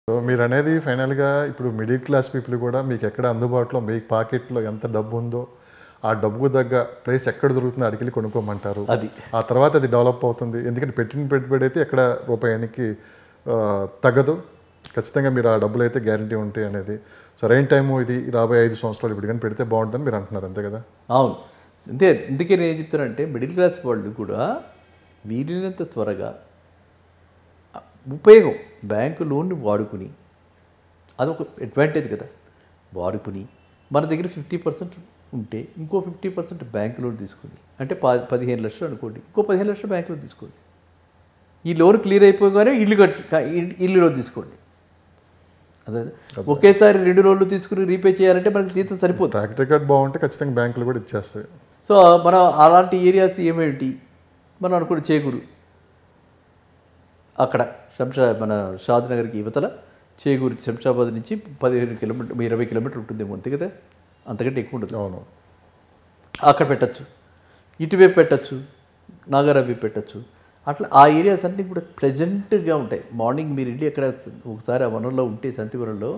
So మీరనేది ఫైనల్‌గా ఇప్పుడు మిడిల్ క్లాస్ పీపుల్ కూడా మీకు ఎక్కడ అందుబాటులో మీ పాకెట్‌లో ఎంత డబ్బు ఉందో, ఆ డబ్బుకు తగ్గ ప్లేస్ ఎక్కడ దొరుకుతుందో అడికెళ్ళి కొనుక్కోమంటారు. అది ఆ తర్వాత అది డెవలప్ అవుతుంది. ఎందుకంటే పెట్టిన పెట్టుబడి అయితే ఎక్కడ రూపాయికి తగ్గదు. ఖచ్చితంగా మీరు ఆ డబ్బులైతే గ్యారంటీ ఉంటాయి అనేది. సరైన టైము ఇది రాబోయే 5 సంవత్సరాలు ఇప్పుడు గాని పెడితే బాగుంటుందని మీరు అంటున్నారు. అంతే కదా? అవును. అంతే. అందుకే నేను ఏం చెప్తానంటే మిడిల్ క్లాస్ వాళ్ళు కూడా వీలైనంత త్వరగా ఉపయోగం బ్యాంకు లోన్ని వాడుకుని అదొక అడ్వాంటేజ్ కదా. వాడుకుని మన దగ్గర 50% ఉంటే ఇంకో 50% బ్యాంకు లోన్ తీసుకుని అంటే 15 లక్షలు అనుకోండి, ఇంకో 15 లక్షలు బ్యాంకు లోన్ తీసుకోండి. ఈ లోన్ క్లియర్ అయిపోగానే ఇల్లు లోన్ తీసుకోండి. అదే ఒకేసారి 2 లోన్లు తీసుకుని రీపే చేయాలంటే మనకి జీతం సరిపోతుంది. ట్రాక్ రికార్డ్ బాగుంటే ఖచ్చితంగా బ్యాంకులు కూడా ఇచ్చేస్తాయి. సో మనం అలాంటి ఏరియాస్ ఏమేంటి మనం అనుకున్న చేకూరు అక్కడ మన షాద్ నగర్కి యువతల చేకూరు శంషాబాద్ నుంచి 15 కిలోమీటర్ 20 కిలోమీటర్లు ఉంటుందేమో అంతే కదా, అంతకంటే ఎక్కువ ఉంటుంది. అవును. అక్కడ పెట్టచ్చు, ఇటువైపు పెట్టచ్చు, నాగారావి పెట్టచ్చు. అట్లా ఆ ఏరియాస్ అన్నీ కూడా ప్లెజెంట్గా ఉంటాయి. మార్నింగ్ మీరు వెళ్ళి అక్కడ ఒకసారి ఆ వనంలో ఉంటే సంతివనంలో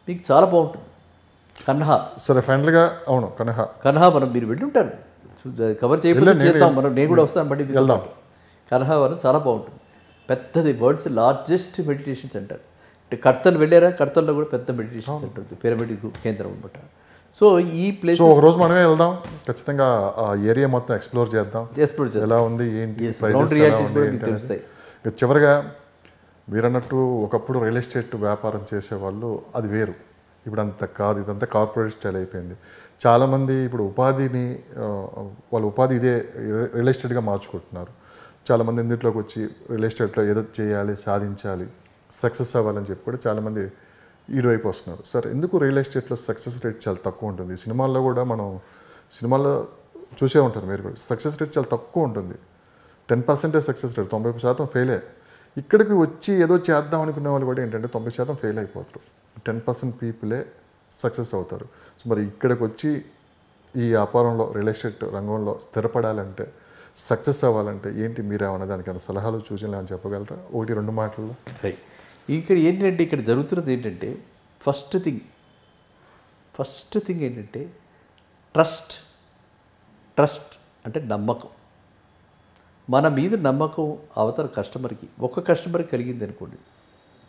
మీకు చాలా బాగుంటుంది. కన్హా సరే ఫైనల్గా అవును కన్హా మనం మీరు వెళ్ళి ఉంటారు, కవర్ చేయకుండా చేద్దాం మనం. నేను కూడా వస్తాను బట్టి వెళ్దాం. కన్హా వనం చాలా బాగుంటుంది. పెద్దది వరల్డ్స్ లార్జెస్ట్ మెడిటేషన్ సెంటర్. అంటే కర్తన్ వెళ్ళారా? కర్తన్లో కూడా పెద్ద మెడిటేషన్ సెంటర్ ఉంది, పిరమిడ్ కేంద్రం అనమాట. సో ఈ ప్లేస్ సో ఒకరోజు మనమే వెళ్దాం, ఖచ్చితంగా ఆ ఏరియా మొత్తం ఎక్స్ప్లోర్ చేద్దాం. ఎలా ఉంది ఏంటి ప్రైజెస్ ఎలా ఉంది ఏంటి అనేది. చివరిగా మీరన్నట్టు ఒకప్పుడు రియల్ ఎస్టేట్ వ్యాపారం చేసేవాళ్ళు అది వేరు, ఇప్పుడు అంత కాదు, ఇదంతా కార్పొరేట్ స్టైల్ అయిపోయింది. చాలామంది ఇప్పుడు ఉపాధిని వాళ్ళ ఉపాధి ఇదే రియల్ ఎస్టేట్గా మార్చుకుంటున్నారు. చాలామంది ఇందులోకి వచ్చి రియల్ ఎస్టేట్లో ఏదో చేయాలి, సాధించాలి, సక్సెస్ అవ్వాలని చెప్పి కూడా చాలామంది ఇటువైపు వస్తున్నారు. సార్ ఎందుకు రియల్ ఎస్టేట్లో సక్సెస్ రేట్ చాలా తక్కువ ఉంటుంది? సినిమాల్లో కూడా మనం సినిమాల్లో చూసే ఉంటారు మీరు కూడా, సక్సెస్ రేట్ చాలా తక్కువ ఉంటుంది. 10% సక్సెస్ రేట్, 90% ఫెయిలే. ఇక్కడికి వచ్చి ఏదో చేద్దాం అనుకునే వాళ్ళు కూడా ఏంటంటే 90% ఫెయిల్ అయిపోతారు. 10% పీపులే సక్సెస్ అవుతారు. సో మరి ఇక్కడికి వచ్చి ఈ వ్యాపారంలో రియల్ ఎస్టేట్ రంగంలో స్థిరపడాలంటే, సక్సెస్ అవ్వాలంటే ఏంటి, మీరు ఏమన్నా దానికైనా సలహాలు సూచనలు అని చెప్పగలరా? 1-2 మాటల్లో. ఇక్కడ ఏంటంటే ఇక్కడ జరుగుతున్నది ఏంటంటే ఫస్ట్ థింగ్ ఏంటంటే ట్రస్ట్ అంటే నమ్మకం. మన మీద నమ్మకం అవతల కస్టమర్కి, ఒక్క కస్టమర్కి కలిగింది అనుకోండి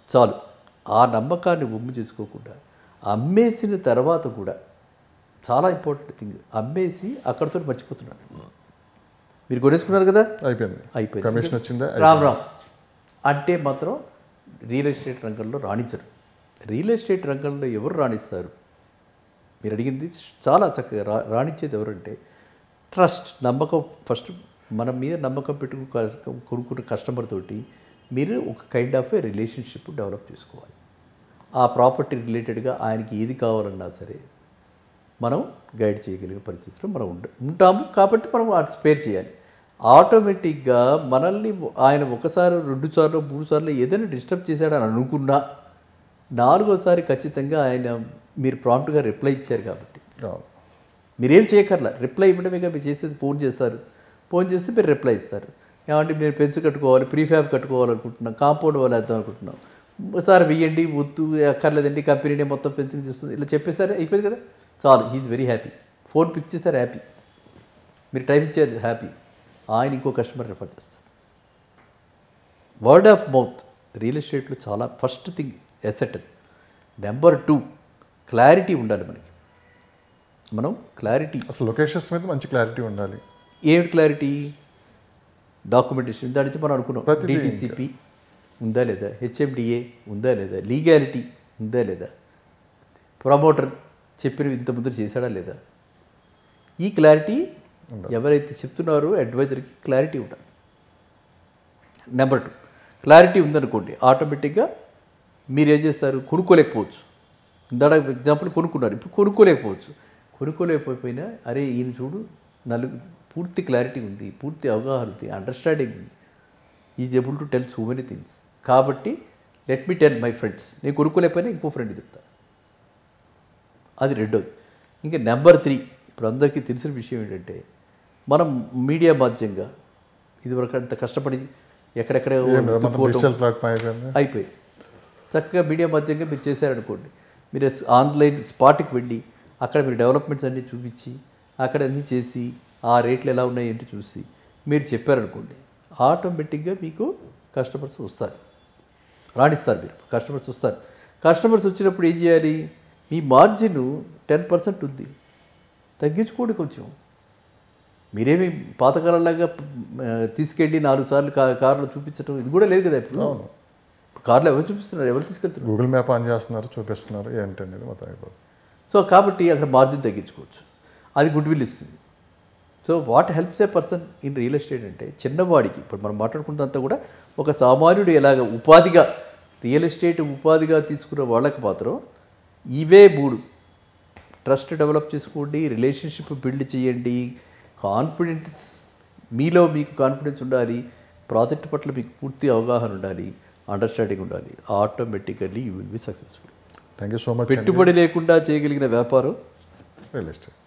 చాలు. ఆ నమ్మకాన్ని ఒమ్ము చేసుకోకుండా అమ్మేసిన తర్వాత కూడా చాలా ఇంపార్టెంట్ థింగ్, అమ్మేసి అక్కడితో మర్చిపోతున్నారు. మీరు కొనేసుకున్నారు కదా, అయిపోయింది, కమిషన్ వచ్చిందా, రామ్ అంటే మాత్రం రియల్ ఎస్టేట్ రంగంలో రాణించరు. రియల్ ఎస్టేట్ రంగంలో ఎవరు రాణిస్తారు? మీరు అడిగింది చాలా చక్కగా. రాణించేది ఎవరంటే ట్రస్ట్, నమ్మకం. ఫస్ట్ మన మీద నమ్మకం పెట్టుకుని కొనుక్కున్న కస్టమర్ తోటి మీరు ఒక kind of A relationship develop చేసుకోవాలి. ఆ ప్రాపర్టీ రిలేటెడ్గా ఆయనకి ఏది కావాలన్నా సరే మనం గైడ్ చేయగలిగే పరిస్థితిలో మనం ఉంటాము. కాబట్టి మనం స్పేర్ చేయాలి. ఆటోమేటిక్గా మనల్ని ఆయన 1 సారి 2 సార్లు 3 సార్లు ఏదైనా డిస్టర్బ్ చేశాడని అనుకున్నా 4వసారి ఖచ్చితంగా ఆయన మీరు ప్రాంప్ట్గా రిప్లై ఇచ్చారు కాబట్టి మీరేం చేయకర్లా. రిప్లై ఇవ్వడమేగా మీరు చేసేది. ఫోన్ చేస్తే మీరు రిప్లై ఇస్తారు. ఏమంటే నేను ఫెన్స్ కట్టుకోవాలి, ప్రీఫ్యాబ్ కట్టుకోవాలనుకుంటున్నాం, కాంపౌండ్ వాళ్ళు వేద్దాం అనుకుంటున్నాం, సార్ వెయ్యండి, వద్దు అక్కర్లేదండి, కంపెనీనే మొత్తం ఫెన్సింగ్ చేస్తుంది, ఇలా చెప్పేసారు, అయిపోయింది కదా, చాలు. He is very happy. Phone pick చేస్తారు, హ్యాపీ. మీరు టైం ఇచ్చారు, హ్యాపీ. ఆయన ఇంకో కస్టమర్ రిఫర్ చేస్తారు. వర్డ్ ఆఫ్ మౌత్ రియల్ ఎస్టేట్లో చాలా first thing asset. Number 2 clarity ఉండాలి మనకి. మనం క్లారిటీ, అసలు లొకేషన్స్ మీద మంచి క్లారిటీ ఉండాలి. ఏమిటి క్లారిటీ? డాక్యుమెంటేషన్ దాని నుంచి మనం అనుకున్నాం, డిటిసిపి ఉందా లేదా, హెచ్ఎండిఏ ఉందా లేదా, లీగాలిటీ ఉందా లేదా, ప్రమోటర్ చెప్పిన ఇంత ముందు చేశాడా లేదా, ఈ క్లారిటీ ఎవరైతే చెప్తున్నారో అడ్వైజర్కి క్లారిటీ ఉండాలి. నెంబర్ 2 క్లారిటీ ఉందనుకోండి, ఆటోమేటిక్గా మీరు ఏం చేస్తారు, కొనుక్కోలేకపోవచ్చు. ఇందాక ఎగ్జాంపుల్ కొనుక్కున్నారు, ఇప్పుడు కొనుక్కోలేకపోయినా అరే ఈయన చూడు పూర్తి క్లారిటీ ఉంది, పూర్తి అవగాహన ఉంది, అండర్స్టాండింగ్ ఉంది, is able to tell so many things. కాబట్టి let me tell my friends. నేను కొనుక్కోలేకపోయినా ఇంకో ఫ్రెండ్ చెప్తా. అది రెండోది. ఇంకా నెంబర్ 3 ఇప్పుడు అందరికీ తెలిసిన విషయం ఏంటంటే మనం మీడియా మాధ్యంగా ఇదివరకు అంత కష్టపడి ఎక్కడెక్కడ అయిపోయి చక్కగా మీడియా మాధ్యంగా మీరు చేశారనుకోండి, మీరు ఆన్లైన్ స్పాట్కి వెళ్ళి అక్కడ మీరు డెవలప్మెంట్స్ అన్నీ చూపించి అక్కడ అన్నీ చేసి ఆ రేట్లు ఎలా ఉన్నాయి ఏంటి చూసి మీరు చెప్పారనుకోండి, ఆటోమేటిక్గా మీకు కస్టమర్స్ వస్తారు, రాణిస్తారు. మీరు కస్టమర్స్ వస్తారు. కస్టమర్స్ వచ్చినప్పుడు ఏం చేయాలి? మీ మార్జిన్ 10% ఉంది, తగ్గించుకోండి కొంచెం. మీరేమి పాతకాలంలాగా తీసుకెళ్ళి 4 సార్లు కార్లో చూపించడం ఇది కూడా లేదు కదా. ఇప్పుడు కార్లో ఎవరు చూపిస్తున్నారు, ఎవరు తీసుకెళ్తున్నారు? గూగుల్ మ్యాప్ ఆన్ చేస్తున్నారు, చూపిస్తున్నారు, ఏంటనేది మొత్తం అయిపోతుంది. సో కాబట్టి అక్కడ మార్జిన్ తగ్గించుకోవచ్చు, అది గుడ్ విల్ ఇస్తుంది. So what helps a person in real estate అంటే చిన్నవాడికి, ఇప్పుడు మనం మాట్లాడుకుంటంతా కూడా ఒక సామాన్యుడు ఎలాగ ఉపాధిగా రియల్ ఎస్టేట్ ఉపాధిగా తీసుకున్న వాళ్ళకి మాత్రం ఇవే 3: ట్రస్ట్ డెవలప్ చేసుకోండి, రిలేషన్షిప్ బిల్డ్ చేయండి, కాన్ఫిడెన్స్, మీలో మీకు కాన్ఫిడెన్స్ ఉండాలి, ప్రాజెక్ట్ పట్ల మీకు పూర్తి అవగాహన ఉండాలి, అండర్స్టాండింగ్ ఉండాలి. Automatically you will be successful. Thank you so much. పెట్టుబడి లేకుండా చేయగలిగిన వ్యాపారం రియల్ ఎస్టేట్.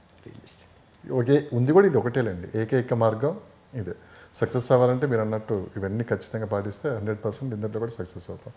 ఓకే, ఉంది కూడా ఇది ఒకటేలేండి, ఏకైక మార్గం ఇదే. సక్సెస్ అవ్వాలంటే మీరు అన్నట్టు ఇవన్నీ ఖచ్చితంగా పాటిస్తే 100% ఇందులో కూడా సక్సెస్ అవుతాం.